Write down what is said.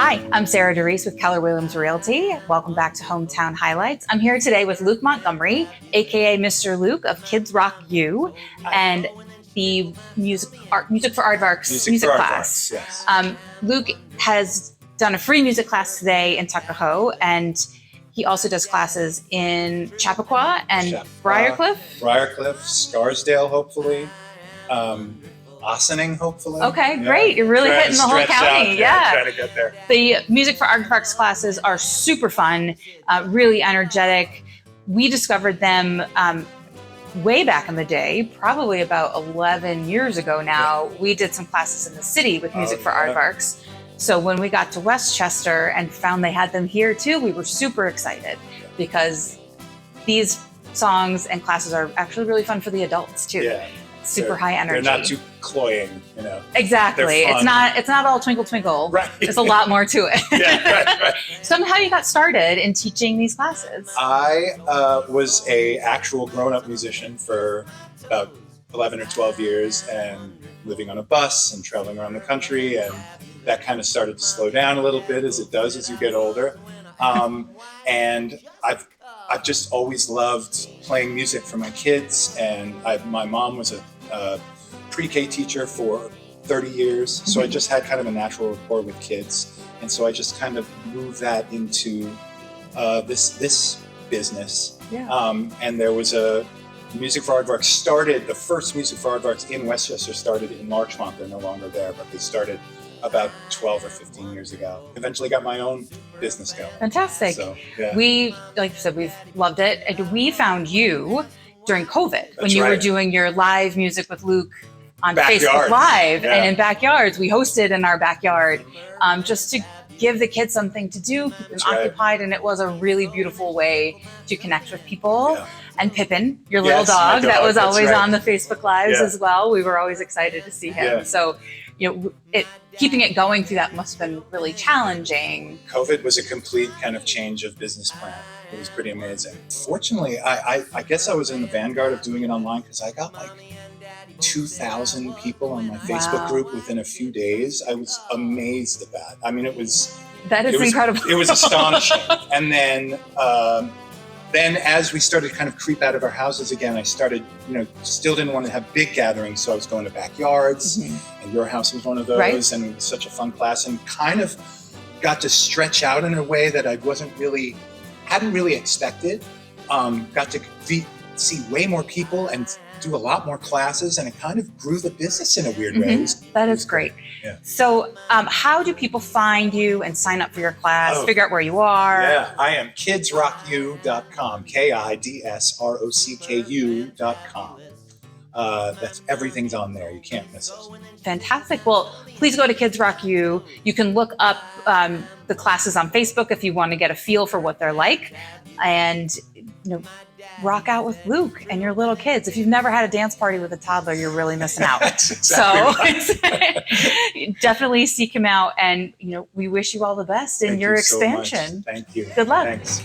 Hi, I'm Sarah DeRise with Keller Williams Realty. Welcome back to Hometown Highlights. I'm here today with Luke Montgomery, aka Mr. Luke of Kids Rock U, and the music for Aardvarks music class. Yes. Luke has done a free music class today in Tuckahoe, and he also does classes in Chappaqua and Briarcliff, Scarsdale, hopefully. Ossining, hopefully. Okay, great. You're really hitting the whole county. Yeah. Trying to get there. The music for Aardvarks classes are super fun, really energetic. We discovered them way back in the day, probably about 11 years ago now. Yeah. We did some classes in the city with music for Aardvarks. So when we got to Westchester and found they had them here too, we were super excited because these songs and classes are actually really fun for the adults too. Yeah. Super high energy. They're not too cloying, you know. Exactly. It's not all twinkle twinkle. Right. There's a lot more to it. Yeah, right. So how you got started in teaching these classes? I was a actual grown-up musician for about 11 or 12 years and living on a bus and traveling around the country, and that kind of started to slow down a little bit as it does as you get older. And I've just always loved playing music for my kids, and my mom was a pre-K teacher for 30 years, so I just had kind of a natural rapport with kids, and so I just kind of moved that into this business. Yeah. And there was a Music for Aardvarks the first Music for Aardvarks in Westchester started in Larchmont. They're no longer there, but they started about 12 or 15 years ago. Eventually got my own business going. Fantastic. So, yeah. We, like you said, we've loved it. And we found you during COVID when you were doing your live music with Luke on Facebook Live. Yeah. And in backyards. We hosted in our backyard just to give the kids something to do, keep them occupied. And it was a really beautiful way to connect with people. Yeah. And Pippin, your little dog, that was always on the Facebook Lives as well. We were always excited to see him. Yeah. So, keeping it going through that must have been really challenging. COVID was a complete kind of change of business plan. It was pretty amazing. Fortunately, I guess I was in the vanguard of doing it online because I got like 2,000 people on my Facebook group within a few days. I was amazed at that. I mean, that is incredible. It was astonishing. And then as we started to kind of creep out of our houses again, I started, still didn't want to have big gatherings. So I was going to backyards, and your house was one of those. Right. And it was such a fun class, and kind of got to stretch out in a way that I hadn't really expected. Got to see way more people and do a lot more classes, and it kind of grew the business in a weird way. That is great. Yeah. So how do people find you and sign up for your class, figure out where you are? Yeah, I am kidsrocku.com, KIDSROCKU.com. That's everything's on there. You can't miss it. Fantastic. Well, please go to Kids Rock U. You can look up the classes on Facebook if you want to get a feel for what they're like, and rock out with Luke and your little kids. If you've never had a dance party with a toddler, you're really missing out. Definitely seek him out, and we wish you all the best in your expansion. So much. Thank you. Good luck. Thanks.